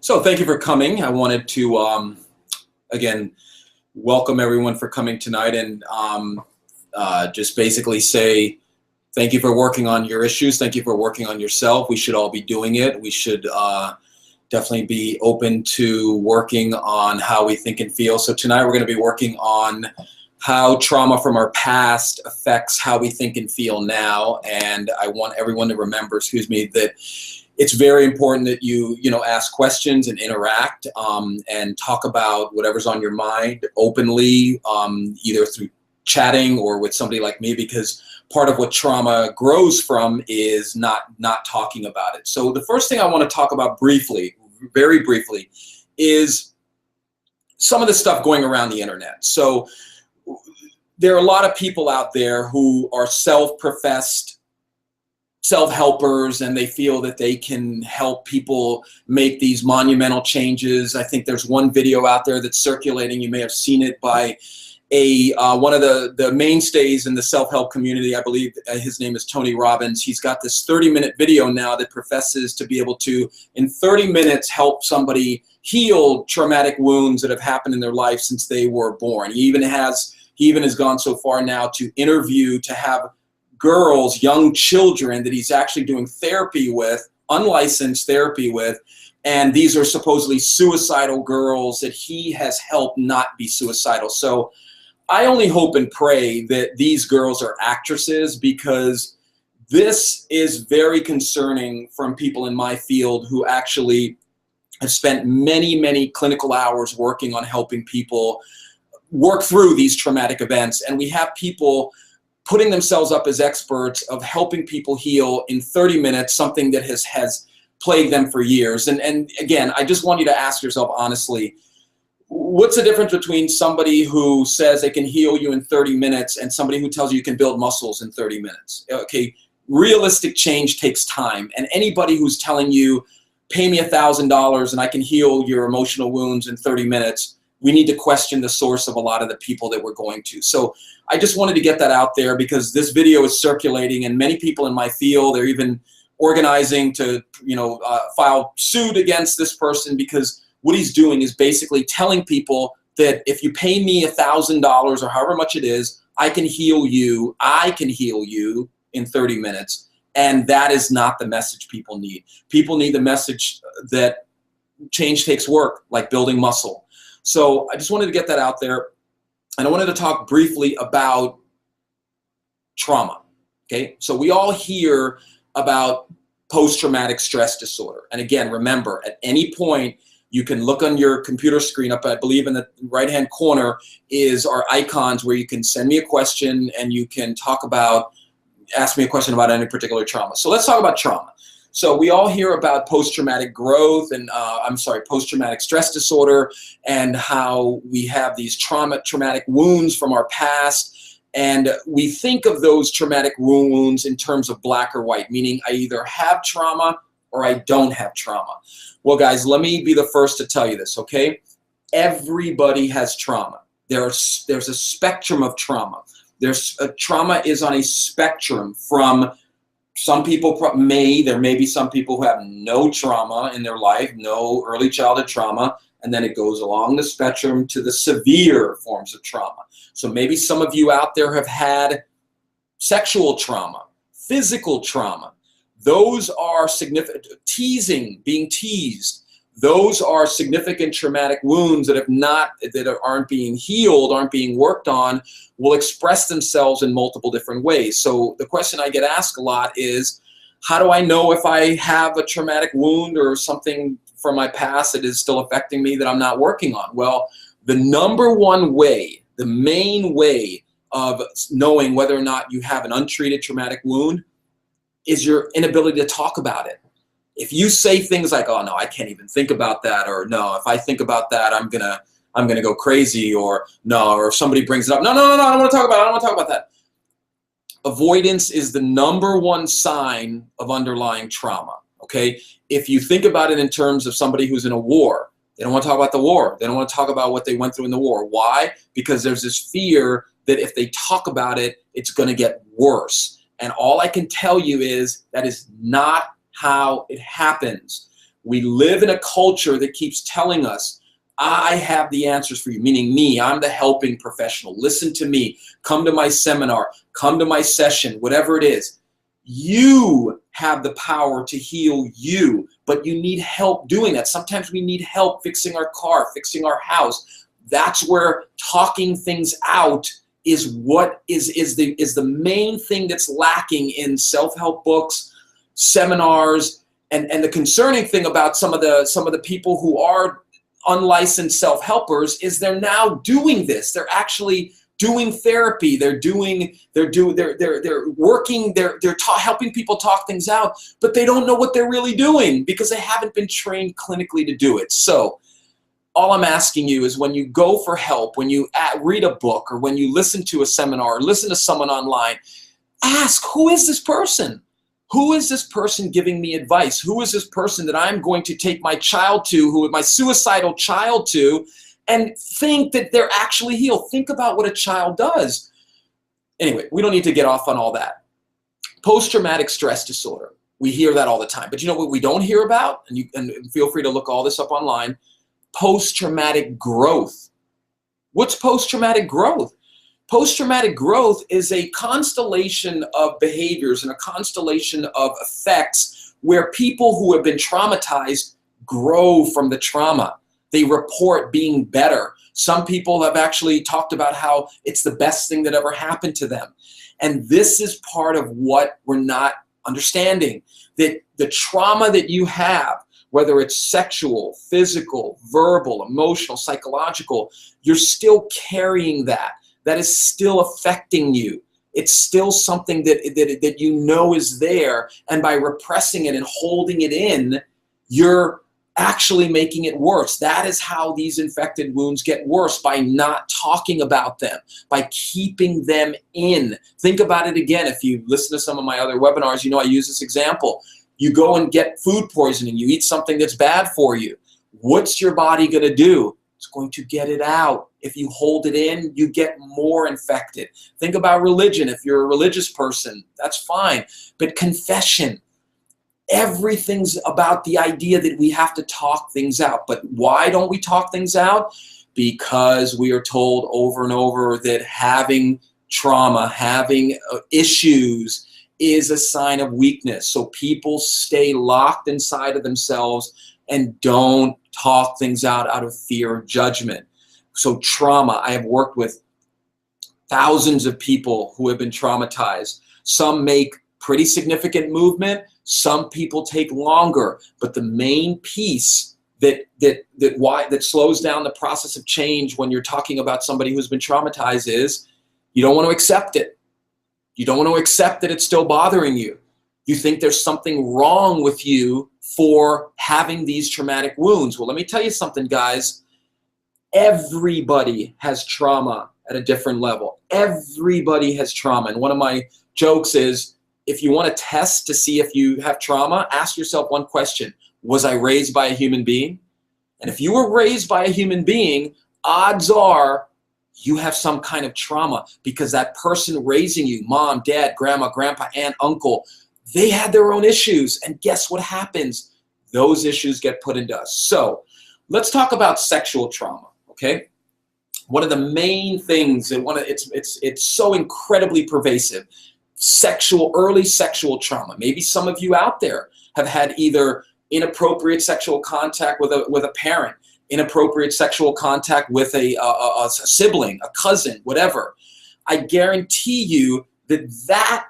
So thank you for coming. I wanted to, again, welcome everyone for coming tonight and just basically say thank you for working on your issues. Thank you for working on yourself. We should all be doing it. We should definitely be open to working on how we think and feel. So tonight we're going to be working on how trauma from our past affects how we think and feel now. And I want everyone to remember, that it's very important that you ask questions and interact and talk about whatever's on your mind openly, either through chatting or with somebody like me, because part of what trauma grows from is not talking about it. So the first thing I want to talk about briefly, very briefly, is some of the stuff going around the internet. So there are a lot of people out there who are self-professed self-helpers, and they feel that they can help people make these monumental changes. I think there's one video out there that's circulating, you may have seen it, by one of the mainstays in the self-help community. I believe his name is Tony Robbins. He's got this 30-minute video now that professes to be able to, in 30 minutes, help somebody heal traumatic wounds that have happened in their life since they were born. He even has gone so far now to interview, to have girls, young children that he's actually doing therapy with, unlicensed therapy with, and these are supposedly suicidal girls that he has helped not be suicidal. So I only hope and pray that these girls are actresses, because this is very concerning from people in my field who actually have spent many, many clinical hours working on helping people work through these traumatic events. And we have people putting themselves up as experts of helping people heal in 30 minutes, something that has plagued them for years. And again, I just want you to ask yourself honestly, what's the difference between somebody who says they can heal you in 30 minutes and somebody who tells you you can build muscles in 30 minutes? Okay, realistic change takes time. And anybody who's telling you, pay me $1,000 and I can heal your emotional wounds in 30 minutes, we need to question the source of a lot of the people that we're going to. So I just wanted to get that out there, because this video is circulating and many people in my field, they're even organizing to file suit against this person, because what he's doing is basically telling people that if you pay me $1,000 or however much it is, I can heal you in 30 minutes. And that is not the message people need. People need the message that change takes work, like building muscle. So I just wanted to get that out there. And I wanted to talk briefly about trauma. Okay, so we all hear about post-traumatic stress disorder. And again, remember, at any point, you can look on your computer screen up, I believe in the right-hand corner is our icons where you can send me a question and you can ask me a question about any particular trauma. So let's talk about trauma. So we all hear about post-traumatic growth and, post-traumatic stress disorder, and how we have these traumatic wounds from our past. And we think of those traumatic wounds in terms of black or white, meaning I either have trauma or I don't have trauma. Well, guys, let me be the first to tell you this, okay? Everybody has trauma. There's a spectrum of trauma. Trauma is on a spectrum from some people there may be some people who have no trauma in their life, no early childhood trauma, and then it goes along the spectrum to the severe forms of trauma. So maybe some of you out there have had sexual trauma, physical trauma. Those are significant. Teasing, being teased. Those are significant traumatic wounds that aren't being healed, aren't being worked on, will express themselves in multiple different ways. So the question I get asked a lot is, how do I know if I have a traumatic wound or something from my past that is still affecting me that I'm not working on? Well, the number one way, the main way of knowing whether or not you have an untreated traumatic wound is your inability to talk about it. If you say things like, oh no, I can't even think about that, or no, if I think about that, I'm gonna go crazy, or no, or if somebody brings it up, no, I don't want to talk about it, I don't want to talk about that. Avoidance is the number one sign of underlying trauma, okay? If you think about it in terms of somebody who's in a war, they don't want to talk about the war. They don't want to talk about what they went through in the war. Why? Because there's this fear that if they talk about it, it's going to get worse. And all I can tell you is that is not how it happens. We live in a culture that keeps telling us, I have the answers for you, meaning me, I'm the helping professional. Listen to me, come to my seminar, come to my session, whatever it is. You have the power to heal you, but you need help doing that. Sometimes we need help fixing our car, fixing our house. That's where talking things out is what is the main thing that's lacking in self-help books, seminars, and the concerning thing about some of the people who are unlicensed self-helpers is they're now doing this. They're actually doing therapy. They're working. They're helping people talk things out, but they don't know what they're really doing because they haven't been trained clinically to do it. So all I'm asking you is when you go for help, when you read a book, or when you listen to a seminar or listen to someone online, ask, who is this person? Who is this person giving me advice? Who is this person that I'm going to take my child to, my suicidal child to, and think that they're actually healed? Think about what a child does. Anyway, we don't need to get off on all that. Post-traumatic stress disorder. We hear that all the time. But you know what we don't hear about? And feel free to look all this up online. Post-traumatic growth. What's post-traumatic growth? Post-traumatic growth is a constellation of behaviors and a constellation of effects where people who have been traumatized grow from the trauma. They report being better. Some people have actually talked about how it's the best thing that ever happened to them. And this is part of what we're not understanding, that the trauma that you have, whether it's sexual, physical, verbal, emotional, psychological, you're still carrying that. That is still affecting you. It's still something that you know is there, and by repressing it and holding it in, you're actually making it worse. That is how these infected wounds get worse, by not talking about them, by keeping them in. Think about it again. If you listen to some of my other webinars, you know I use this example. You go and get food poisoning. You eat something that's bad for you. What's your body going to do? It's going to get it out. If you hold it in, you get more infected. Think about religion. If you're a religious person, that's fine. But confession, everything's about the idea that we have to talk things out. But why don't we talk things out? Because we are told over and over that having trauma, having issues is a sign of weakness. So people stay locked inside of themselves and don't talk things out of fear of judgment. So trauma, I have worked with thousands of people who have been traumatized. Some make pretty significant movement, some people take longer, but the main piece that slows down the process of change when you're talking about somebody who's been traumatized is you don't want to accept it. You don't want to accept that it's still bothering you. You think there's something wrong with you for having these traumatic wounds. Well, let me tell you something, guys. Everybody has trauma at a different level. Everybody has trauma. And one of my jokes is, if you want to test to see if you have trauma, ask yourself one question. Was I raised by a human being? And if you were raised by a human being, odds are you have some kind of trauma, because that person raising you, mom, dad, grandma, grandpa, aunt, uncle, they had their own issues. And guess what happens? Those issues get put into us. So let's talk about sexual trauma, okay? One of the main things, and it's so incredibly pervasive, early sexual trauma. Maybe some of you out there have had either inappropriate sexual contact with a parent, inappropriate sexual contact with a sibling, a cousin, whatever. I guarantee you that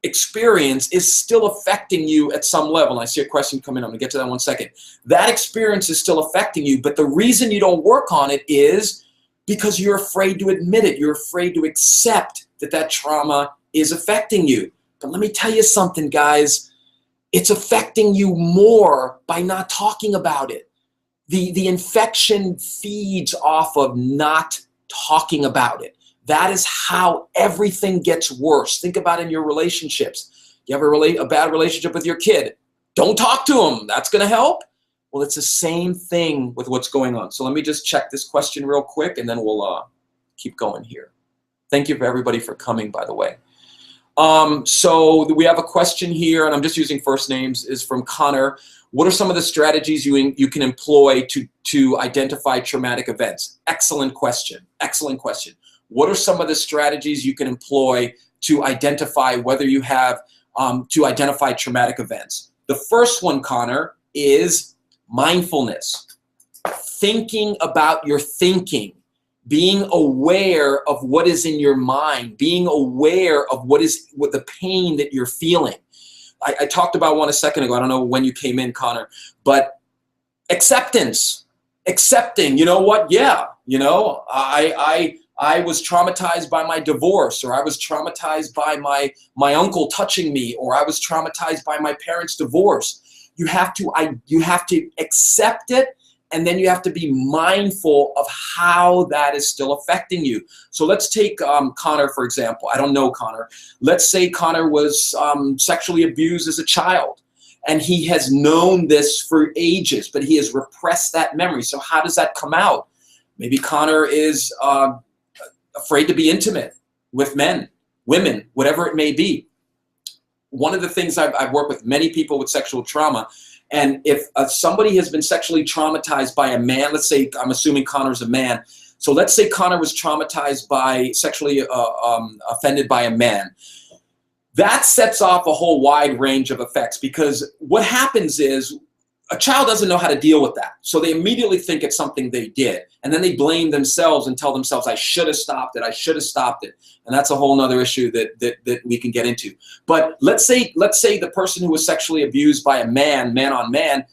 experience is still affecting you at some level. And I see a question come in. I'm going to get to that in 1 second. That experience is still affecting you, but the reason you don't work on it is because you're afraid to admit it. You're afraid to accept that trauma is affecting you. But let me tell you something, guys. It's affecting you more by not talking about it. The infection feeds off of not talking about it. That is how everything gets worse. Think about it in your relationships. You have a bad relationship with your kid. Don't talk to them. That's going to help? Well, it's the same thing with what's going on. So let me just check this question real quick, and then we'll keep going here. Thank you for everybody for coming, by the way. So we have a question here, and I'm just using first names, is from Connor. What are some of the strategies you can employ to identify traumatic events? Excellent question. Excellent question. What are some of the strategies you can employ to identify whether you have, to identify traumatic events? The first one, Connor, is mindfulness. Thinking about your thinking. Being aware of what is in your mind, being aware of what the pain that you're feeling. I talked about one a second ago. I don't know when you came in, Connor, but acceptance, accepting, you know what? Yeah, you know, I was traumatized by my divorce, or I was traumatized by my uncle touching me, or I was traumatized by my parents' divorce. You have to accept it. And then you have to be mindful of how that is still affecting you. So let's take Connor, for example. I don't know Connor. Let's say Connor was sexually abused as a child, and he has known this for ages, but he has repressed that memory. So how does that come out? Maybe Connor is afraid to be intimate with men, women, whatever it may be. One of the things I've worked with many people with sexual trauma. And if somebody has been sexually traumatized by a man, let's say, I'm assuming Connor's a man. So let's say Connor was traumatized by, sexually offended by a man. That sets off a whole wide range of effects, because what happens is a child doesn't know how to deal with that. So they immediately think it's something they did. And then they blame themselves and tell themselves, I should have stopped it. I should have stopped it. And that's a whole nother issue that we can get into. But let's say the person who was sexually abused by a man on man,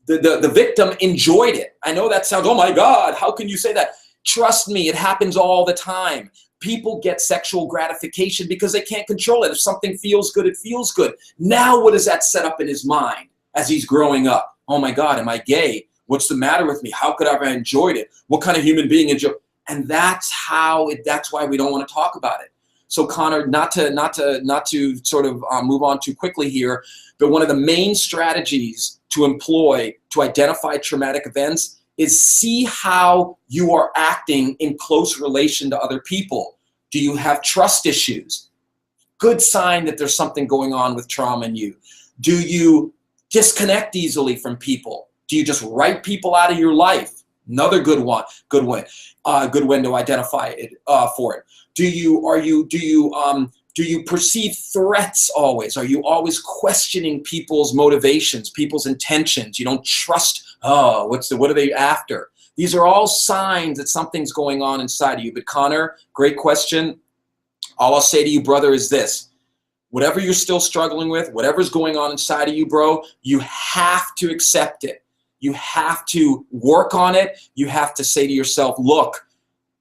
the victim enjoyed it. I know that sounds, oh my God, how can you say that? Trust me, it happens all the time. People get sexual gratification because they can't control it. If something feels good, it feels good. Now what does that set up in his mind as he's growing up? Oh my God, am I gay? What's the matter with me? How could I have enjoyed it? What kind of human being enjoy? And that's why we don't want to talk about it. So Connor, not to sort of move on too quickly here, but one of the main strategies to employ to identify traumatic events is see how you are acting in close relation to other people. Do you have trust issues? Good sign that there's something going on with trauma in you. Do you disconnect easily from people? Do you just write people out of your life? Another good one to identify it for it. Do you perceive threats always? Are you always questioning people's motivations, people's intentions? You don't trust, oh, what are they after? These are all signs that something's going on inside of you. But Connor, great question. All I'll say to you, brother, is this. Whatever you're still struggling with, whatever's going on inside of you, bro, you have to accept it. You have to work on it. You have to say to yourself, look,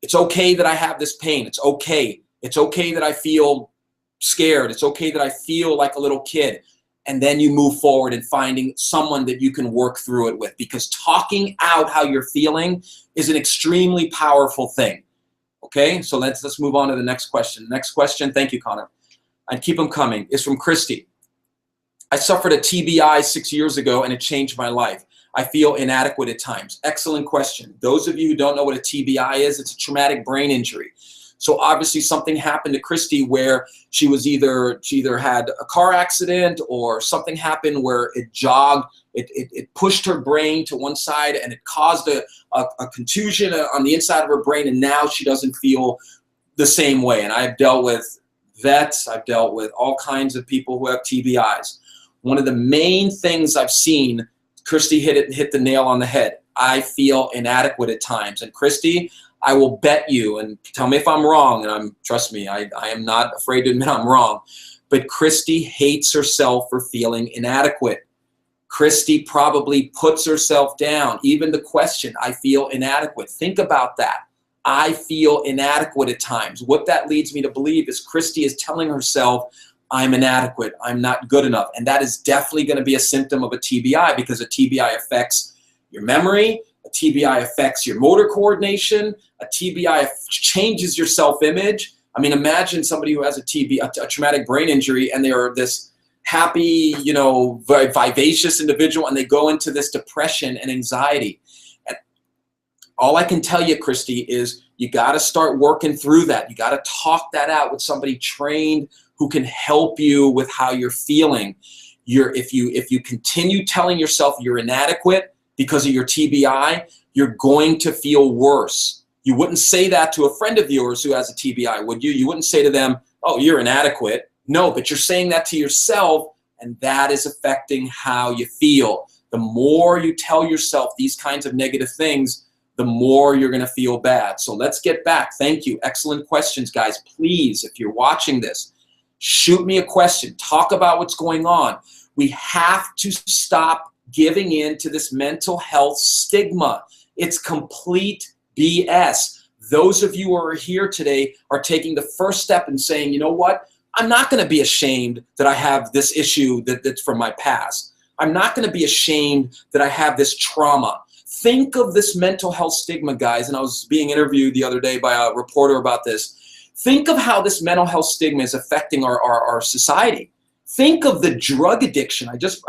it's okay that I have this pain. It's okay. It's okay that I feel scared. It's okay that I feel like a little kid. And then you move forward and finding someone that you can work through it with, because talking out how you're feeling is an extremely powerful thing. Okay, so let's move on to the next question. Next question, thank you, Connor. And keep them coming, is from Christy. I suffered a TBI 6 years ago and it changed my life. I feel inadequate at times. Excellent question. Those of you who don't know what a TBI is, it's a traumatic brain injury. So obviously something happened to Christy where she either had a car accident or something happened where it pushed her brain to one side and it caused a contusion on the inside of her brain, and now she doesn't feel the same way. And I've dealt with vets, I've dealt with all kinds of people who have TBIs. One of the main things I've seen, Christy hit the nail on the head. I feel inadequate at times. And Christy, I will bet you, and tell me if I'm wrong, and trust me, I am not afraid to admit I'm wrong, but Christy hates herself for feeling inadequate. Christy probably puts herself down. Even the question, I feel inadequate. Think about that. I feel inadequate at times. What that leads me to believe is Christy is telling herself, I'm inadequate, I'm not good enough. And that is definitely going to be a symptom of a TBI, because a TBI affects your memory, a TBI affects your motor coordination, a TBI changes your self-image. I mean, imagine somebody who has a traumatic brain injury, and they are this happy, very vivacious individual, and they go into this depression and anxiety. And all I can tell you, Christy, is you got to start working through that. You got to talk that out with somebody trained who can help you with how you're feeling. If you continue telling yourself you're inadequate because of your TBI, you're going to feel worse. You wouldn't say that to a friend of yours who has a TBI, would you? You wouldn't say to them, oh, you're inadequate. No, but you're saying that to yourself, and that is affecting how you feel. The more you tell yourself these kinds of negative things, the more you're going to feel bad. So let's get back. Thank you. Excellent questions, guys. Please, if you're watching this, shoot me a question. Talk about what's going on. We have to stop giving in to this mental health stigma. It's complete BS. Those of you who are here today are taking the first step and saying, you know what? I'm not going to be ashamed that I have this issue that's from my past. I'm not going to be ashamed that I have this trauma. Think of this mental health stigma, guys, and I was being interviewed the other day by a reporter about this. Think of how this mental health stigma is affecting our society. Think of the drug addiction. I just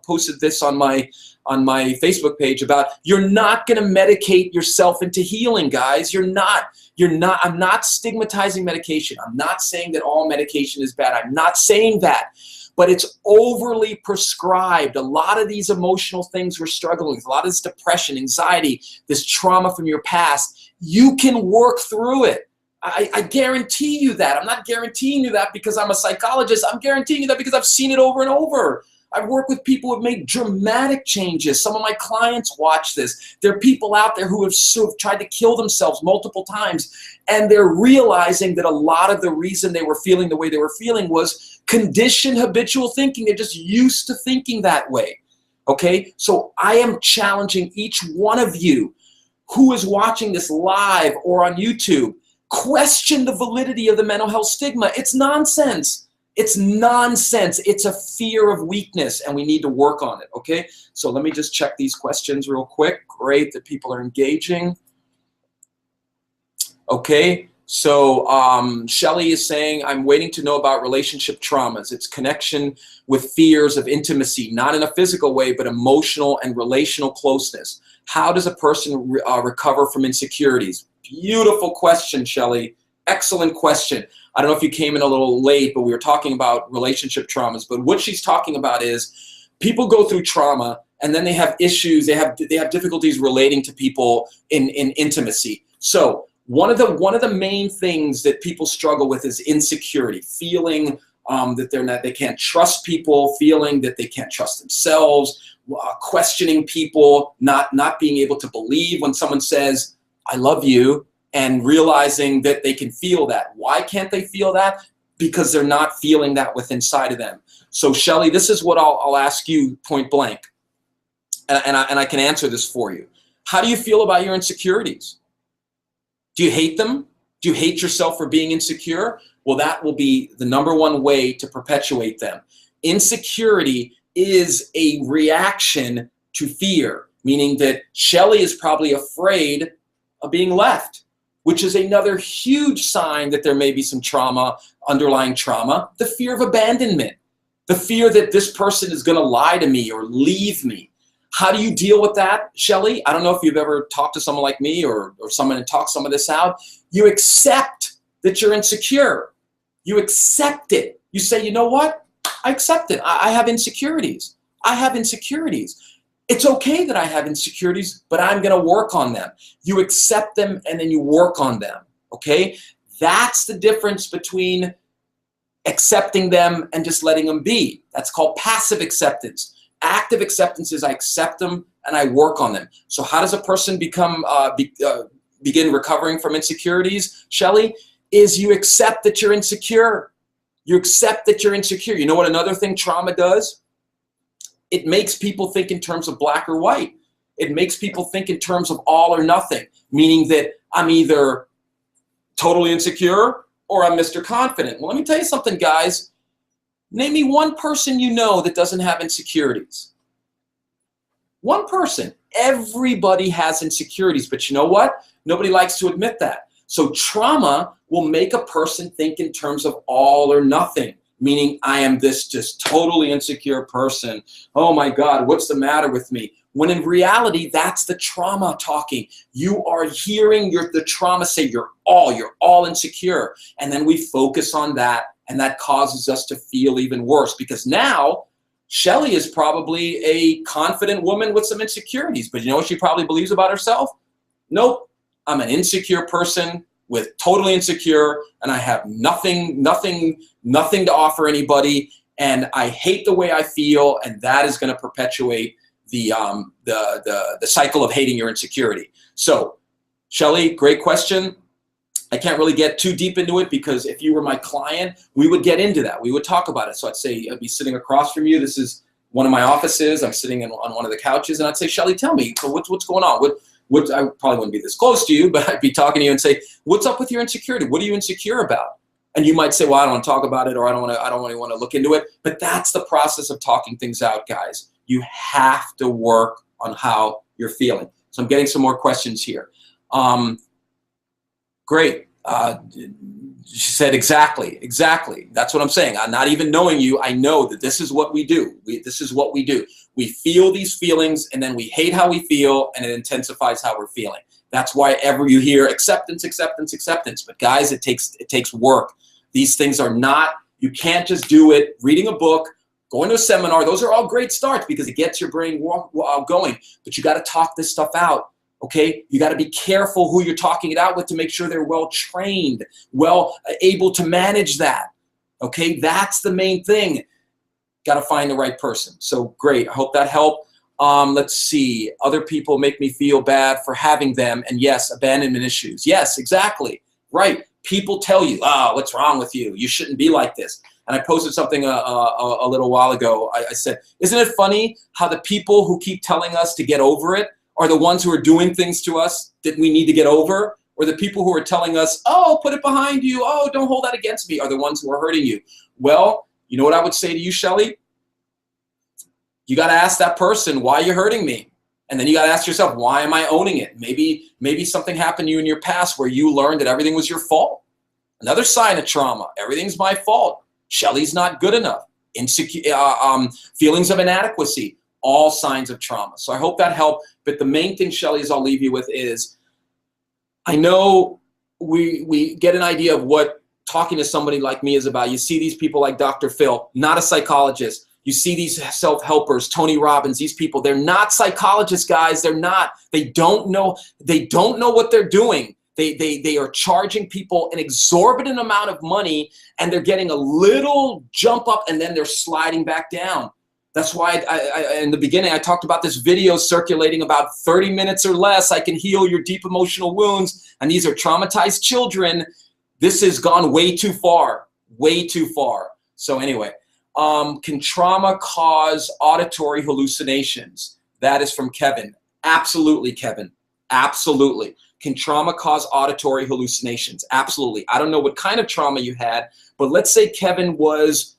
posted this on my Facebook page about you're not going to medicate yourself into healing, guys. You're not. I'm not stigmatizing medication. I'm not saying that all medication is bad. I'm not saying that. But it's overly prescribed. A lot of these emotional things we're struggling with, a lot of this depression, anxiety, this trauma from your past, you can work through it. I guarantee you that. I'm not guaranteeing you that because I'm a psychologist. I'm guaranteeing you that because I've seen it over and over. I've worked with people who have made dramatic changes. Some of my clients watch this. There are people out there who have tried to kill themselves multiple times, and they're realizing that a lot of the reason they were feeling the way they were feeling was conditioned habitual thinking. They're just used to thinking that way. Okay? So I am challenging each one of you who is watching this live or on YouTube. Question the validity of the mental health stigma. It's nonsense. It's nonsense. It's a fear of weakness, and we need to work on it, okay? So let me just check these questions real quick. Great that people are engaging. Okay, so Shelly is saying, I'm waiting to know about relationship traumas. It's connection with fears of intimacy, not in a physical way, but emotional and relational closeness. How does a person recover from insecurities? Beautiful question, Shelly. Excellent question. I don't know if you came in a little late, but we were talking about relationship traumas. But what she's talking about is people go through trauma and then they have issues. They have difficulties relating to people in intimacy. So one of the main things that people struggle with is insecurity, feeling that they can't trust people, feeling that they can't trust themselves, questioning people, not being able to believe when someone says, I love you, and realizing that they can feel that. Why can't they feel that? Because they're not feeling that within inside of them. So Shelly, this is what I'll ask you point blank, and I can answer this for you. How do you feel about your insecurities? Do you hate them? Do you hate yourself for being insecure? Well, that will be the #1 way to perpetuate them. Insecurity is a reaction to fear, meaning that Shelly is probably afraid of being left, which is another huge sign that there may be some trauma, underlying trauma, the fear of abandonment, the fear that this person is going to lie to me or leave me. How do you deal with that, Shelly? I don't know if you've ever talked to someone like me or someone and talked some of this out. You accept that you're insecure. You accept it. You say, you know what? I accept it. I have insecurities. I have insecurities. It's okay that I have insecurities, but I'm going to work on them. You accept them and then you work on them, okay? That's the difference between accepting them and just letting them be. That's called passive acceptance. Active acceptance is I accept them and I work on them. So how does a person begin recovering from insecurities, Shelly? Is you accept that you're insecure. You accept that you're insecure. You know what another thing trauma does? It makes people think in terms of black or white. It makes people think in terms of all or nothing, meaning that I'm either totally insecure or I'm Mr. Confident. Well, let me tell you something, guys. Name me one person you know that doesn't have insecurities. One person. Everybody has insecurities, but you know what? Nobody likes to admit that. So trauma will make a person think in terms of all or nothing, meaning I am this just totally insecure person. Oh my God, what's the matter with me? When in reality, that's the trauma talking. You are hearing the trauma say you're all insecure. And then we focus on that And that causes us to feel even worse, because now Shelly is probably a confident woman with some insecurities, but you know what she probably believes about herself? Nope, I'm an insecure person with totally insecure, and I have nothing to offer anybody, and I hate the way I feel, and that is going to perpetuate the cycle of hating your insecurity. So, Shelly, great question. I can't really get too deep into it, because if you were my client, we would get into that. We would talk about it. So I'd say, I'd be sitting across from you. This is one of my offices. I'm sitting on one of the couches, and I'd say, Shelly, tell me, so what's going on? I probably wouldn't be this close to you, but I'd be talking to you and say, what's up with your insecurity? What are you insecure about? And you might say, well, I don't want to talk about it, or I don't really want to look into it. But that's the process of talking things out, guys. You have to work on how you're feeling. So I'm getting some more questions here. Great. She said, exactly. That's what I'm saying. I'm not even knowing you. I know that this is what we do. This is what we do. We feel these feelings, and then we hate how we feel, and it intensifies how we're feeling. That's why ever you hear acceptance. But guys, it takes work. These things are not, you can't just do it. Reading a book, going to a seminar, those are all great starts, because it gets your brain going. But you got to talk this stuff out. Okay, you got to be careful who you're talking it out with to make sure they're well trained, well able to manage that. Okay, that's the main thing. Got to find the right person. So great, I hope that helped. Let's see, other people make me feel bad for having them, and yes, abandonment issues. Yes, exactly, right. People tell you, oh, what's wrong with you? You shouldn't be like this. And I posted something a little while ago. I said, isn't it funny how the people who keep telling us to get over it are the ones who are doing things to us that we need to get over? Or the people who are telling us, oh, put it behind you, oh, don't hold that against me, are the ones who are hurting you? Well, you know what I would say to you, Shelly? You got to ask that person, why are you hurting me? And then you got to ask yourself, why am I owning it? Maybe something happened to you in your past where you learned that everything was your fault. Another sign of trauma, everything's my fault. Shelly's not good enough. Feelings of inadequacy, all signs of trauma. So I hope that helped. But the main thing, Shelly, is I'll leave you with is, I know we get an idea of what talking to somebody like me is about. You see these people like Dr. Phil, not a psychologist. You see these self-helpers, Tony Robbins, these people, they're not psychologists, guys. They're not. They don't know what they're doing. They are charging people an exorbitant amount of money, and they're getting a little jump up, and then they're sliding back down. That's why in the beginning I talked about this video circulating about 30 minutes or less. I can heal your deep emotional wounds, and these are traumatized children. This has gone way too far, way too far. So anyway, can trauma cause auditory hallucinations? That is from Kevin. Absolutely, Kevin. Absolutely. Can trauma cause auditory hallucinations? Absolutely. I don't know what kind of trauma you had, but let's say Kevin was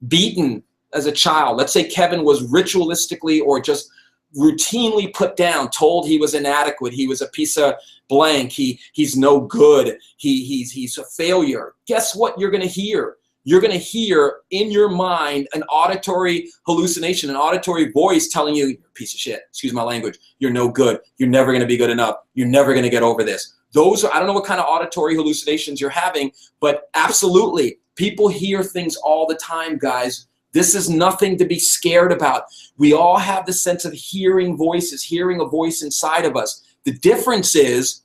beaten as a child. Let's say Kevin was ritualistically or just routinely put down, told he was inadequate, he was a piece of blank, he's no good, he's a failure. Guess what you're going to hear? You're going to hear in your mind an auditory hallucination, an auditory voice telling you, you're a piece of shit, excuse my language, you're no good, you're never going to be good enough, you're never going to get over this. Those are, I don't know what kind of auditory hallucinations you're having, but absolutely, people hear things all the time, guys. This is nothing to be scared about. We all have the sense of hearing voices, hearing a voice inside of us. The difference is,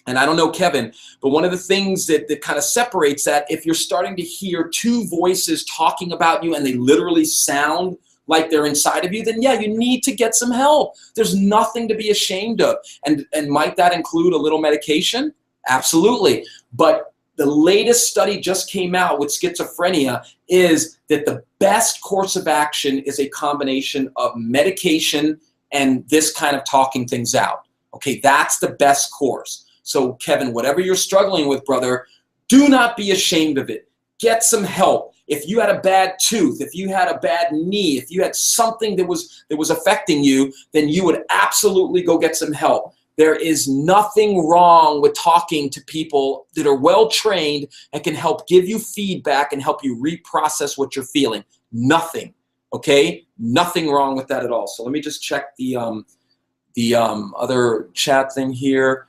and I don't know Kevin, but one of the things that kind of separates that, if you're starting to hear two voices talking about you and they literally sound like they're inside of you, then yeah, you need to get some help. There's nothing to be ashamed of. And might that include a little medication? Absolutely. But the latest study just came out with schizophrenia is that the best course of action is a combination of medication and this kind of talking things out. Okay, that's the best course. So Kevin, whatever you're struggling with, brother, do not be ashamed of it. Get some help. If you had a bad tooth, if you had a bad knee, if you had something that was affecting you, then you would absolutely go get some help. There is nothing wrong with talking to people that are well trained and can help give you feedback and help you reprocess what you're feeling. Nothing, okay? Nothing wrong with that at all. So let me just check the other chat thing here.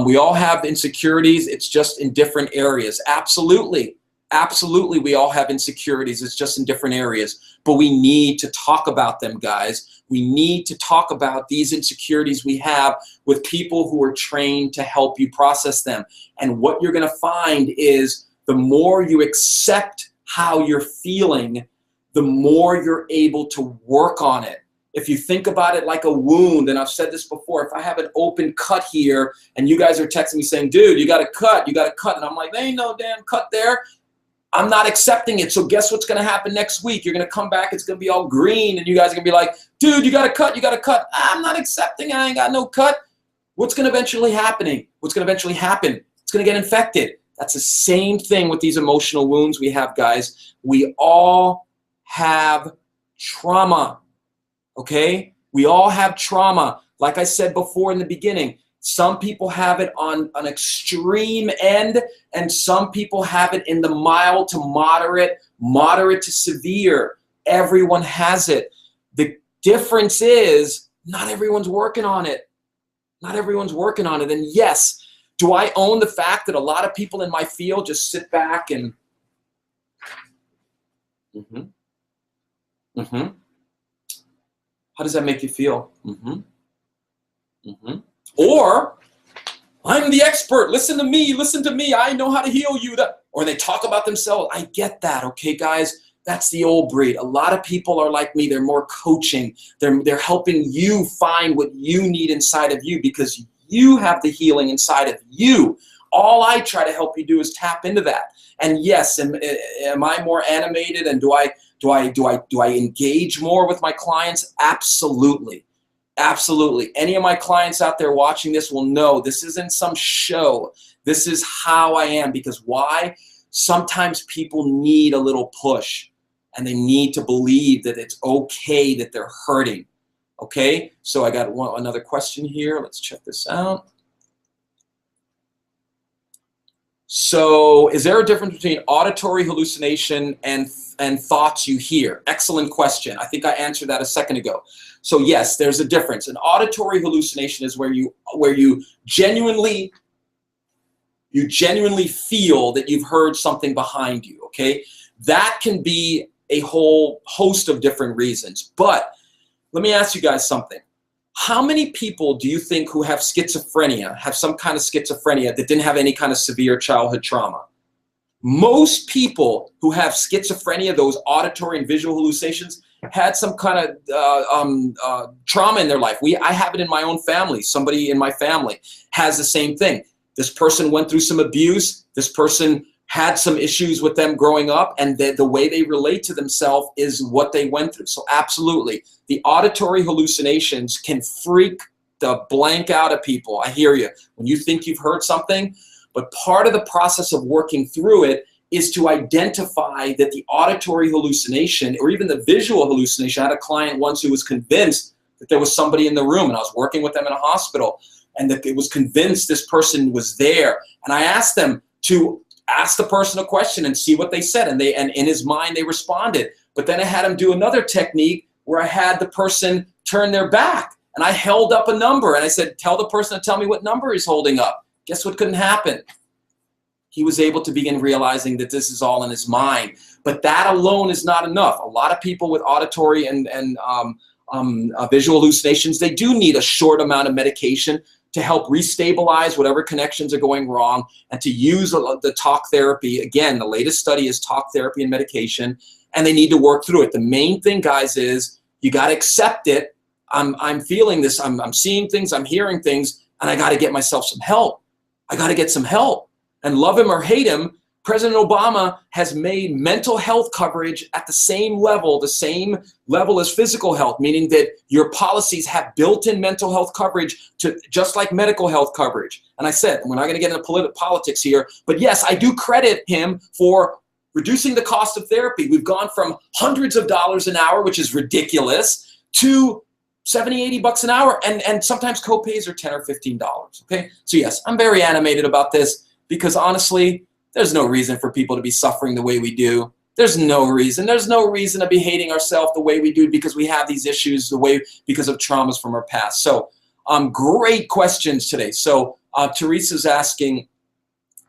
We all have insecurities. It's just in different areas. Absolutely. Absolutely, we all have insecurities. It's just in different areas. But we need to talk about them, guys. We need to talk about these insecurities we have with people who are trained to help you process them. And what you're going to find is the more you accept how you're feeling, the more you're able to work on it. If you think about it like a wound, and I've said this before, if I have an open cut here and you guys are texting me saying, dude, you got to cut, and I'm like, there ain't no damn cut there. I'm not accepting it. So guess what's going to happen next week? You're going to come back. It's going to be all green. And you guys are going to be like, dude, you got to cut. You got to cut. I'm not accepting it. I ain't got no cut. What's going to eventually happen? It's going to get infected. That's the same thing with these emotional wounds we have, guys. We all have trauma. Okay? We all have trauma. Like I said before in the beginning, some people have it on an extreme end, and some people have it in the mild to moderate, moderate to severe. Everyone has it. The difference is not everyone's working on it. Not everyone's working on it. And yes, do I own the fact that a lot of people in my field just sit back and how does that make you feel? Or, I'm the expert, listen to me, I know how to heal you. Or they talk about themselves. I get that, okay, guys? That's the old breed. A lot of people are like me. They're more coaching. They're helping you find what you need inside of you because you have the healing inside of you. All I try to help you do is tap into that. And yes, am I more animated and do I engage more with my clients? Absolutely. Absolutely. Any of my clients out there watching this will know this isn't some show. This is how I am. Because why? Sometimes people need a little push and they need to believe that it's okay that they're hurting. Okay? So I got another question here. Let's check this out. So is there a difference between auditory hallucination and thoughts you hear? Excellent question. I think I answered that a second ago. So yes, there's a difference. An auditory hallucination is where you genuinely feel that you've heard something behind you, okay? That can be a whole host of different reasons. But let me ask you guys something. How many people do you think who have schizophrenia, have some kind of schizophrenia that didn't have any kind of severe childhood trauma? Most people who have schizophrenia, those auditory and visual hallucinations, had some kind of trauma in their life. I have it in my own family. Somebody in my family has the same thing. This person went through some abuse. This person had some issues with them growing up, and the way they relate to themselves is what they went through. So absolutely, the auditory hallucinations can freak the blank out of people. I hear you. When you think you've heard something, but part of the process of working through it is to identify that the auditory hallucination or even the visual hallucination. I had a client once who was convinced that there was somebody in the room, and I was working with them in a hospital, and that it was convinced this person was there. And I asked them to ask the person a question and see what they said, and in his mind they responded. But then I had him do another technique where I had the person turn their back, and I held up a number, and I said, tell the person to tell me what number he's holding up. Guess what couldn't happen? He was able to begin realizing that this is all in his mind. But that alone is not enough. A lot of people with auditory and visual hallucinations, they do need a short amount of medication to help restabilize whatever connections are going wrong and to use the talk therapy. Again, the latest study is talk therapy and medication, and they need to work through it. The main thing, guys, is you got to accept it. I'm feeling this. I'm seeing things. I'm hearing things, and I got to get myself some help. I got to get some help. And love him or hate him, President Obama has made mental health coverage at the same level as physical health, meaning that your policies have built-in mental health coverage to just like medical health coverage. And I said, we're not going to get into politics here, but yes, I do credit him for reducing the cost of therapy. We've gone from hundreds of dollars an hour, which is ridiculous, to 70, 80 bucks an hour, and sometimes co-pays are $10 or $15, okay? So yes, I'm very animated about this because honestly, there's no reason for people to be suffering the way we do. There's no reason. There's no reason to be hating ourselves the way we do because we have these issues because of traumas from our past. So great questions today. So Teresa's asking,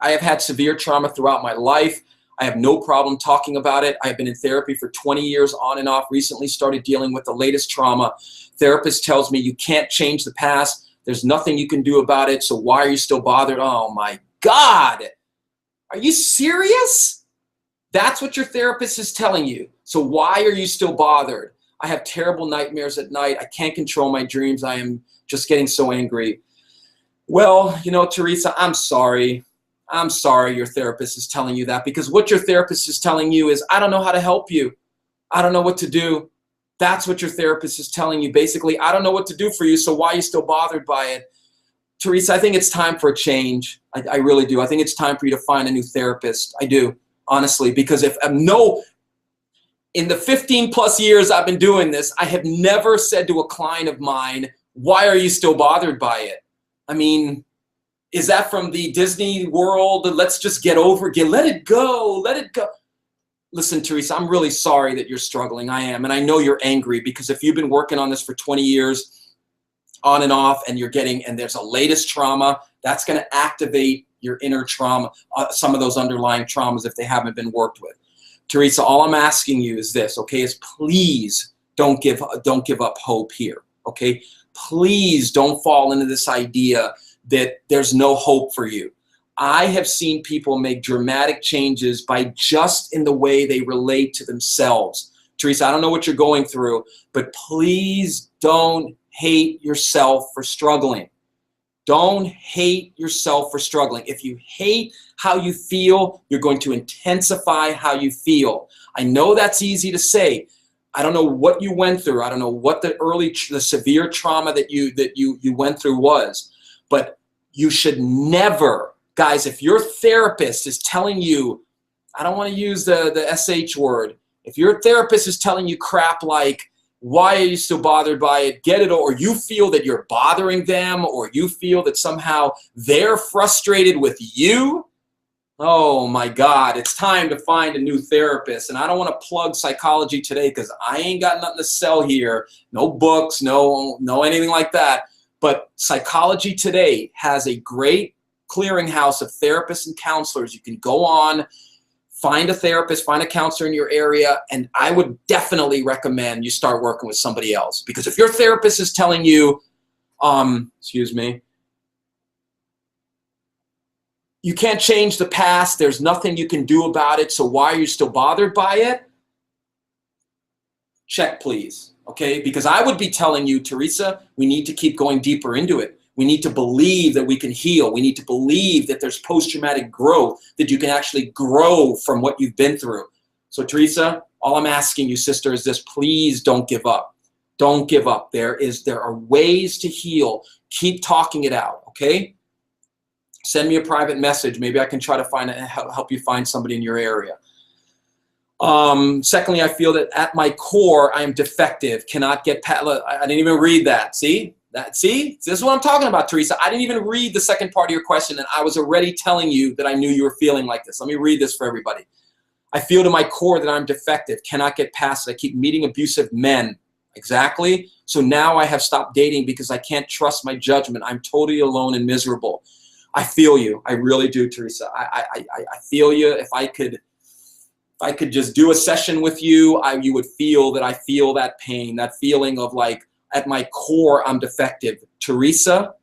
I have had severe trauma throughout my life. I have no problem talking about it. I've been in therapy for 20 years on and off, recently started dealing with the latest trauma. Therapist tells me you can't change the past. There's nothing you can do about it. So why are you still bothered? Oh my God. Are you serious? That's what your therapist is telling you. So why are you still bothered? I have terrible nightmares at night. I can't control my dreams. I am just getting so angry. Well, you know, Teresa, I'm sorry. I'm sorry your therapist is telling you that, because what your therapist is telling you is, I don't know how to help you. I don't know what to do. That's what your therapist is telling you. Basically, I don't know what to do for you, so why are you still bothered by it? Teresa, I think it's time for a change. I really do. I think it's time for you to find a new therapist. I do, honestly, because if in the 15 plus years I've been doing this, I have never said to a client of mine, why are you still bothered by it? I mean, is that from the Disney World? Let's just get over it. Let it go. Let it go. Listen, Teresa, I'm really sorry that you're struggling. I am. And I know you're angry, because if you've been working on this for 20 years on and off, and and there's a latest trauma, that's going to activate your inner trauma, some of those underlying traumas if they haven't been worked with. Teresa, all I'm asking you is this, okay, is please don't give up hope here, okay? Please don't fall into this idea that there's no hope for you. I have seen people make dramatic changes by just in the way they relate to themselves. Teresa, I don't know what you're going through, but please don't hate yourself for struggling. Don't hate yourself for struggling. If you hate how you feel, you're going to intensify how you feel. I know that's easy to say. I don't know what you went through. I don't know what the severe trauma that you went through was, but you should never, guys, if your therapist is telling you, I don't want to use the SH word, if your therapist is telling you crap like, why are you still bothered by it? Get it, or you feel that you're bothering them, or you feel that somehow they're frustrated with you. Oh my God, it's time to find a new therapist. And I don't want to plug Psychology Today, because I ain't got nothing to sell here. No books, no anything like that. But Psychology Today has a great clearinghouse of therapists and counselors. You can go on, find a therapist, find a counselor in your area, and I would definitely recommend you start working with somebody else. Because if your therapist is telling you, excuse me, you can't change the past, there's nothing you can do about it, so why are you still bothered by it? Check, please, okay? Because I would be telling you, Teresa, we need to keep going deeper into it. We need to believe that we can heal. We need to believe that there's post-traumatic growth, that you can actually grow from what you've been through. So Teresa, all I'm asking you, sister, is this: please don't give up. Don't give up. There are ways to heal. Keep talking it out, okay? Send me a private message. Maybe I can try to help you find somebody in your area. Secondly, I feel that at my core, I am defective, cannot get past. I didn't even read that. See? See, this is what I'm talking about, Teresa. I didn't even read the second part of your question, and I was already telling you that I knew you were feeling like this. Let me read this for everybody. I feel to my core that I'm defective, cannot get past it. I keep meeting abusive men. Exactly. So now I have stopped dating because I can't trust my judgment. I'm totally alone and miserable. I feel you. I really do, Teresa. I feel you. If I could just do a session with you, you would feel that I feel that pain, that feeling of like, at my core, I'm defective. Teresa,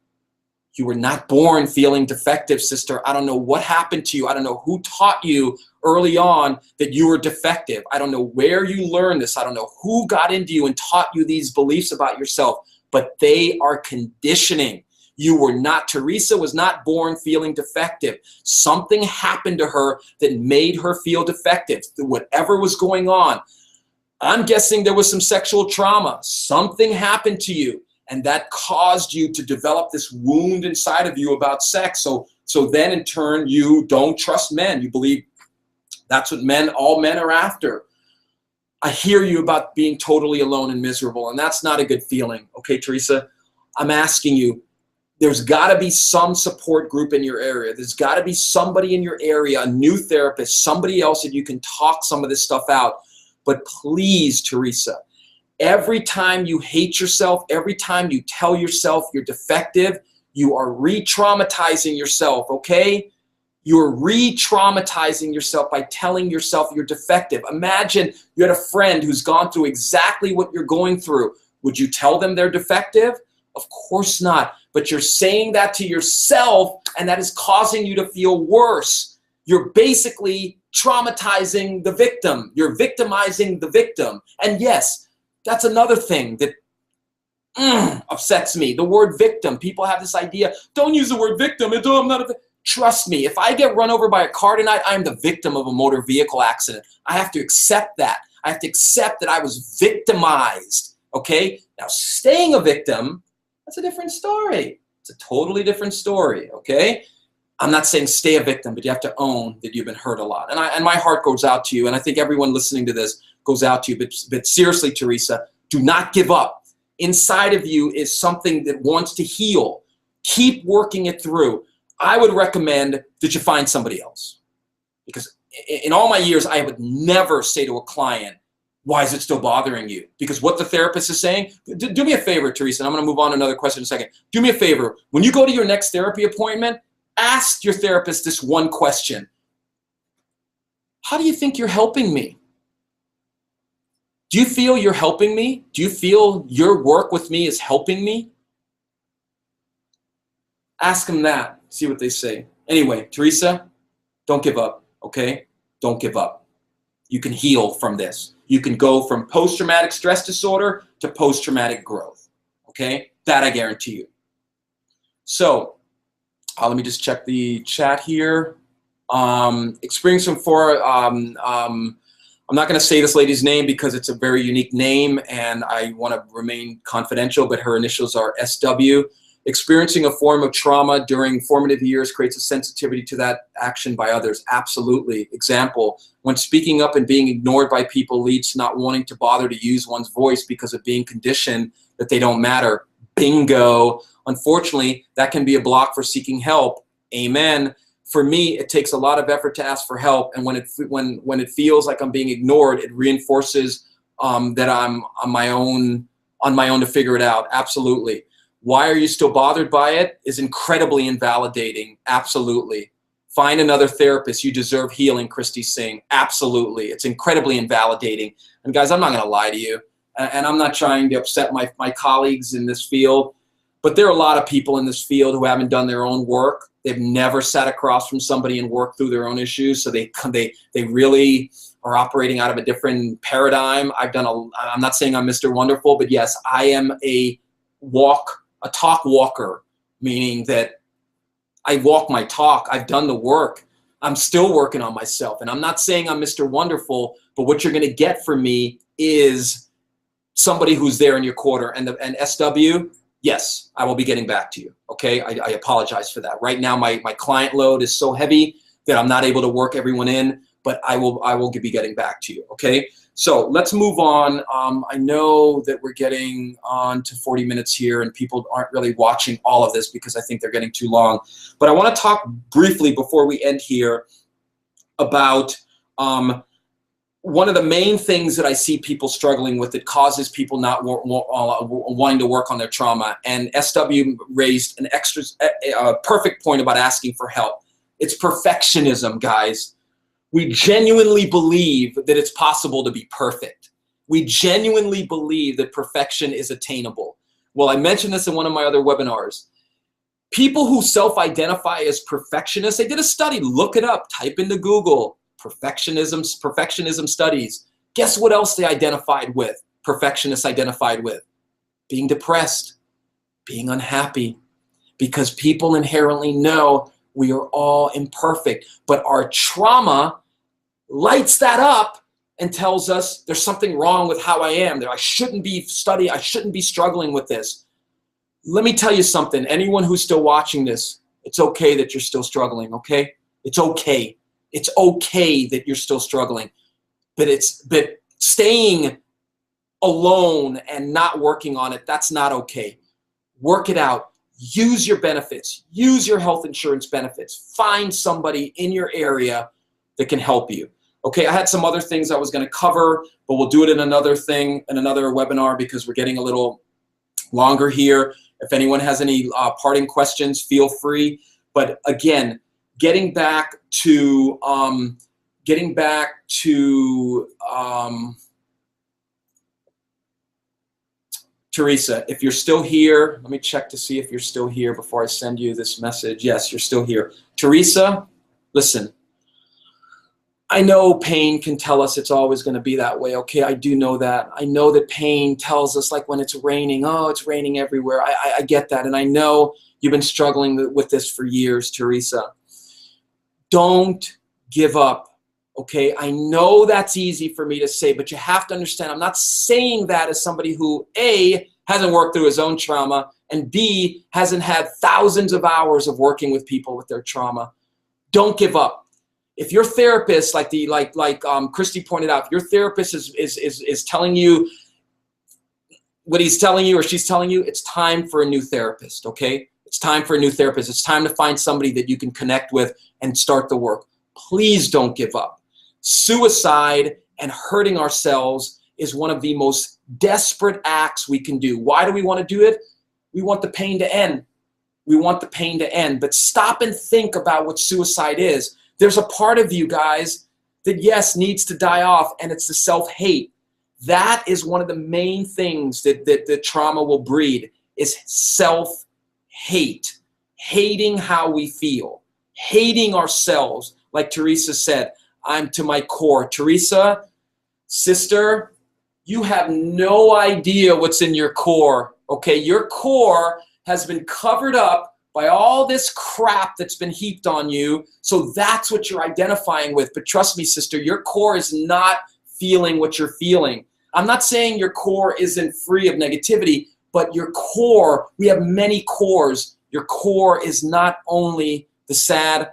you were not born feeling defective, sister. I don't know what happened to you. I don't know who taught you early on that you were defective. I don't know where you learned this. I don't know who got into you and taught you these beliefs about yourself, but they are conditioning. You were not, Teresa was not born feeling defective. Something happened to her that made her feel defective. Whatever was going on, I'm guessing there was some sexual trauma. Something happened to you, and that caused you to develop this wound inside of you about sex. So then in turn, you don't trust men. You believe that's what all men are after. I hear you about being totally alone and miserable, and that's not a good feeling. Okay, Teresa, I'm asking you, there's got to be some support group in your area. There's got to be somebody in your area, a new therapist, somebody else that you can talk some of this stuff out. But please, Teresa, every time you hate yourself, every time you tell yourself you're defective, you are re-traumatizing yourself, okay? You're re-traumatizing yourself by telling yourself you're defective. Imagine you had a friend who's gone through exactly what you're going through. Would you tell them they're defective? Of course not. But you're saying that to yourself, and that is causing you to feel worse. You're basically traumatizing the victim. You're victimizing the victim. And yes, that's another thing that upsets me. The word victim. People have this idea, don't use the word victim. I'm not a victim. Trust me, if I get run over by a car tonight, I'm the victim of a motor vehicle accident. I have to accept that. I have to accept that I was victimized, okay? Now, staying a victim, that's a different story. It's a totally different story, okay? I'm not saying stay a victim, but you have to own that you've been hurt a lot. And my heart goes out to you, and I think everyone listening to this goes out to you. But seriously, Teresa, do not give up. Inside of you is something that wants to heal. Keep working it through. I would recommend that you find somebody else, because in all my years, I would never say to a client, why is it still bothering you? Because what the therapist is saying, do me a favor, Teresa, and I'm going to move on to another question in a second. Do me a favor. When you go to your next therapy appointment, ask your therapist this one question. How do you think you're helping me? Do you feel you're helping me? Do you feel your work with me is helping me? Ask them that. See what they say. Anyway, Teresa, don't give up, okay? Don't give up. You can heal from this. You can go from post-traumatic stress disorder to post-traumatic growth, okay? That I guarantee you. So, let me just check the chat here. Experiencing for, I'm not going to say this lady's name because it's a very unique name and I want to remain confidential, but her initials are SW. Experiencing a form of trauma during formative years creates a sensitivity to that action by others. Absolutely. Example, when speaking up and being ignored by people leads to not wanting to bother to use one's voice because of being conditioned that they don't matter. Bingo. Unfortunately, that can be a block for seeking help. Amen. For me, it takes a lot of effort to ask for help, and when it feels like I'm being ignored, it reinforces that I'm on my own to figure it out. Absolutely. Why are you still bothered by it is incredibly invalidating. Absolutely. Find another therapist. You deserve healing, Christy's saying. Absolutely. It's incredibly invalidating. And guys, I'm not going to lie to you, and I'm not trying to upset my colleagues in this field, but there are a lot of people in this field who haven't done their own work. They've never sat across from somebody and worked through their own issues, so they really are operating out of a different paradigm. I'm not saying I'm Mr. Wonderful, but yes, I am a talk walker, meaning that I walk my talk. I've done the work. I'm still working on myself. And I'm not saying I'm Mr. Wonderful, but what you're going to get from me is somebody who's there in your corner. And SW, yes, I will be getting back to you. Okay, I apologize for that. Right now, my client load is so heavy that I'm not able to work everyone in, but I will be getting back to you. Okay, so let's move on. I know that we're getting on to 40 minutes here, and people aren't really watching all of this because I think they're getting too long. But I want to talk briefly before we end here about one of the main things that I see people struggling with that causes people not wanting to work on their trauma. And SW raised a perfect point about asking for help. It's perfectionism, guys. We genuinely believe that it's possible to be perfect. We genuinely believe that perfection is attainable. Well, I mentioned this in one of my other webinars. People who self-identify as perfectionists, they did a study, look it up, type into Google, perfectionism studies. Guess what else they identified with, perfectionists identified with? Being depressed, being unhappy, because people inherently know we are all imperfect, but our trauma lights that up and tells us there's something wrong with how I am, that I shouldn't be studying, I shouldn't be struggling with this. Let me tell you something, anyone who's still watching this, it's okay that you're still struggling, okay? It's okay. It's okay that you're still struggling, but staying alone and not working on it, that's not okay. Work it out. Use your benefits. Use your health insurance benefits. Find somebody in your area that can help you. Okay, I had some other things I was going to cover, but we'll do it in another webinar because we're getting a little longer here. If anyone has any parting questions, feel free. But again, getting back to Teresa, if you're still here, let me check to see if you're still here before I send you this message. Yes, you're still here. Teresa, listen, I know pain can tell us it's always going to be that way. Okay, I do know that. I know that pain tells us, like when it's raining, oh, it's raining everywhere. I get that. And I know you've been struggling with this for years, Teresa. Don't give up. Okay, I know that's easy for me to say, but you have to understand, I'm not saying that as somebody who, A, hasn't worked through his own trauma, and B, hasn't had thousands of hours of working with people with their trauma. Don't give up. If your therapist, like Christy pointed out, if your therapist is telling you what he's telling you or she's telling you, it's time for a new therapist, okay? It's time for a new therapist. It's time to find somebody that you can connect with and start the work. Please don't give up. Suicide and hurting ourselves is one of the most desperate acts we can do. Why do we want to do it? We want the pain to end. We want the pain to end. But stop and think about what suicide is. There's a part of you guys that, yes, needs to die off, and it's the self-hate. That is one of the main things that trauma will breed, is self-hate. Hating how we feel. Hating ourselves. Like Teresa said, I'm to my core. Teresa, sister, you have no idea what's in your core. Okay, your core has been covered up by all this crap that's been heaped on you. So that's what you're identifying with. But trust me, sister, your core is not feeling what you're feeling. I'm not saying your core isn't free of negativity, but your core, we have many cores. Your core is not only the sad,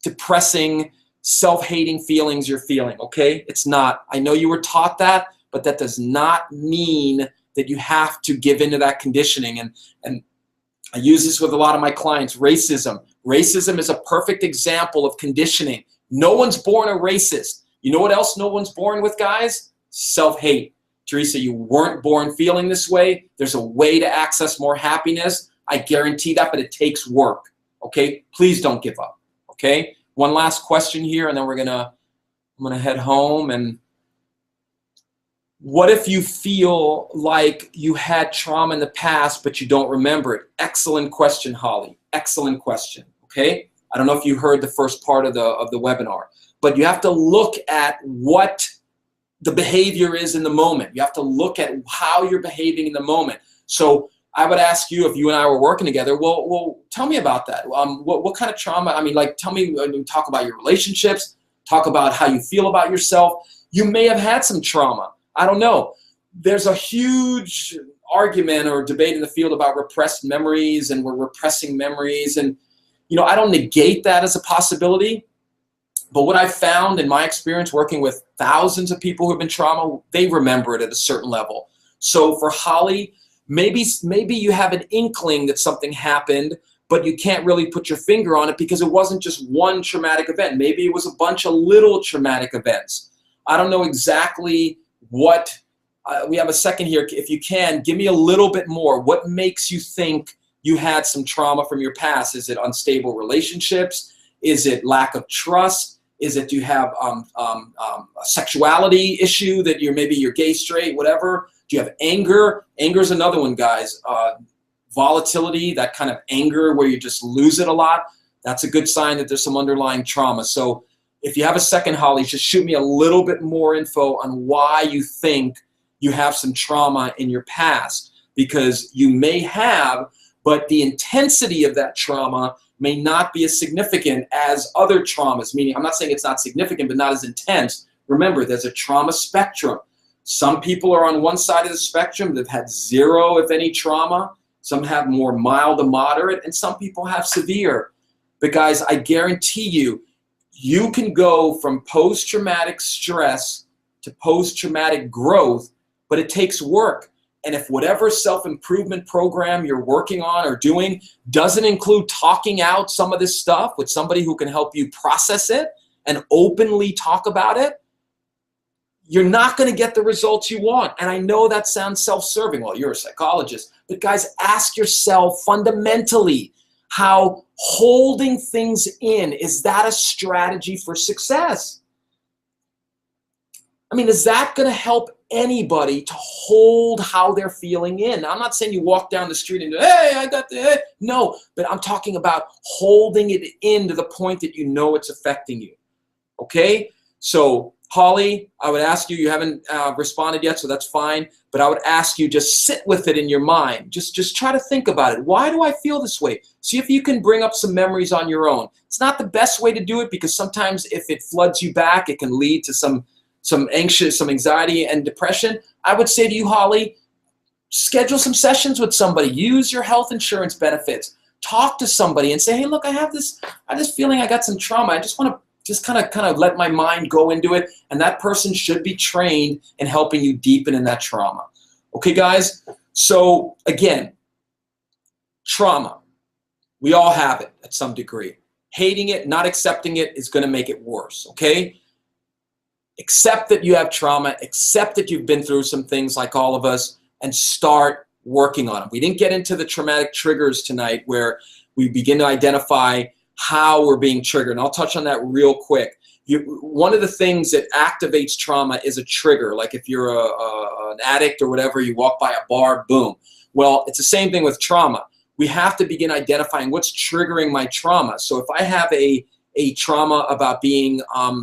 depressing, self-hating feelings you're feeling, okay? It's not. I know you were taught that, but that does not mean that you have to give into that conditioning. And I use this with a lot of my clients. Racism. Racism is a perfect example of conditioning. No one's born a racist. You know what else no one's born with, guys? Self-hate. Teresa, you weren't born feeling this way. There's a way to access more happiness. I guarantee that, but it takes work. Okay? Please don't give up. Okay? One last question here, and then I'm gonna head home. And what if you feel like you had trauma in the past, but you don't remember it? Excellent question, Holly. Excellent question. Okay. I don't know if you heard the first part of the webinar, but you have to look at what the behavior is in the moment. You have to look at how you're behaving in the moment. So I would ask you, if you and I were working together, well, tell me about that. What kind of trauma? I mean, like, tell me, talk about your relationships, talk about how you feel about yourself. You may have had some trauma. I don't know. There's a huge argument or debate in the field about repressed memories, and we're repressing memories. And, you know, I don't negate that as a possibility. But what I found in my experience working with thousands of people who have been trauma, they remember it at a certain level. So for Holly, maybe you have an inkling that something happened, but you can't really put your finger on it because it wasn't just one traumatic event. Maybe it was a bunch of little traumatic events. I don't know exactly what, we have a second here. If you can, give me a little bit more. What makes you think you had some trauma from your past? Is it unstable relationships? Is it lack of trust? Is it, do you have a sexuality issue that maybe you're gay, straight, whatever? Do you have anger? Anger is another one, guys. Volatility, that kind of anger where you just lose it a lot. That's a good sign that there's some underlying trauma. So if you have a second, Holly, just shoot me a little bit more info on why you think you have some trauma in your past, because you may have, but the intensity of that trauma may not be as significant as other traumas, meaning I'm not saying it's not significant, but not as intense. Remember, there's a trauma spectrum. Some people are on one side of the spectrum. They've had zero, if any, trauma. Some have more mild to moderate, and some people have severe. But guys, I guarantee you, you can go from post-traumatic stress to post-traumatic growth, but it takes work. And if whatever self-improvement program you're working on or doing doesn't include talking out some of this stuff with somebody who can help you process it and openly talk about it, you're not going to get the results you want. And I know that sounds self-serving. Well, you're a psychologist. But guys, ask yourself fundamentally, how holding things in, is that a strategy for success? I mean, is that going to help anybody to hold how they're feeling in? Now, I'm not saying you walk down the street and go, hey, I got the, hey. No, but I'm talking about holding it in to the point that you know it's affecting you. Okay? So, Holly, I would ask you, you haven't responded yet, so that's fine, but I would ask you, just sit with it in your mind. Just try to think about it. Why do I feel this way? See if you can bring up some memories on your own. It's not the best way to do it, because sometimes if it floods you back, it can lead to some anxiety and depression. I would say to you, Holly, schedule some sessions with somebody. Use your health insurance benefits. Talk to somebody and say, hey, look, I have this feeling I got some trauma. I just want to kind of let my mind go into it, and that person should be trained in helping you deepen in that trauma. Okay, guys? So again, trauma. We all have it at some degree. Hating it, not accepting it is going to make it worse, okay? Accept that you have trauma, accept that you've been through some things like all of us, and start working on them. We didn't get into the traumatic triggers tonight, where we begin to identify how we're being triggered. And I'll touch on that real quick. One of the things that activates trauma is a trigger. Like if you're an addict or whatever, you walk by a bar, boom. Well, it's the same thing with trauma. We have to begin identifying what's triggering my trauma. So if I have a trauma about being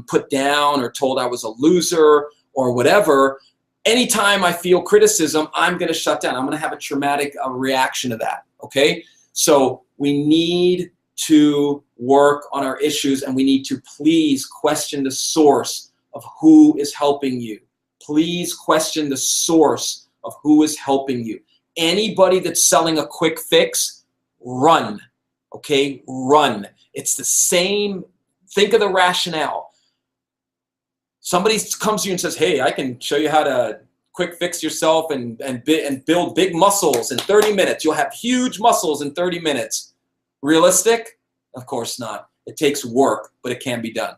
put down or told I was a loser or whatever, anytime I feel criticism, I'm going to shut down. I'm going to have a traumatic reaction to that, okay? So we need to work on our issues, and we need to please question the source of who is helping you. Please question the source of who is helping you. Anybody that's selling a quick fix, run, okay? Run. It's the same. Think of the rationale. Somebody comes to you and says, hey, I can show you how to quick fix yourself and build big muscles in 30 minutes. You'll have huge muscles in 30 minutes. Realistic? Of course not. It takes work, but it can be done.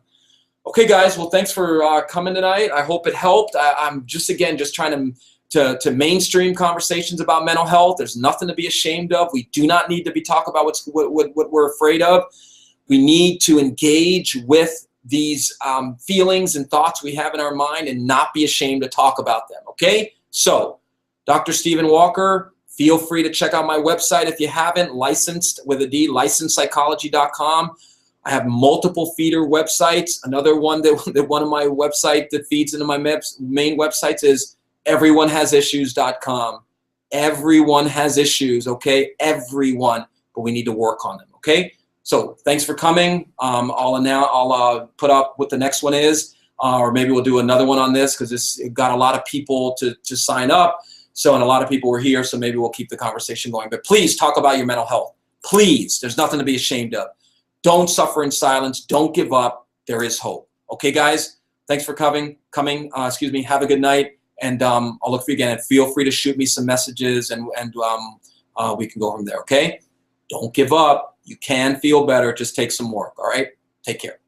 Okay, guys. Well, thanks for coming tonight. I hope it helped. I'm just trying to mainstream conversations about mental health. There's nothing to be ashamed of. We do not need to be talking about what we're afraid of. We need to engage with these feelings and thoughts we have in our mind and not be ashamed to talk about them. Okay? So, Dr. Stephen Walker. Feel free to check out my website if you haven't, licensed with a D, licensedpsychology.com. I have multiple feeder websites. Another one that one of my website that feeds into my main websites is everyonehasissues.com. Everyone has issues, okay? Everyone, but we need to work on them, okay? So thanks for coming. I'll put up what the next one is, or maybe we'll do another one on this, because it got a lot of people to sign up. So, and a lot of people were here, so maybe we'll keep the conversation going. But please talk about your mental health. Please. There's nothing to be ashamed of. Don't suffer in silence. Don't give up. There is hope. Okay, guys? Thanks for coming. Have a good night. And I'll look for you again. And feel free to shoot me some messages, and we can go from there, okay? Don't give up. You can feel better. Just take some work, all right? Take care.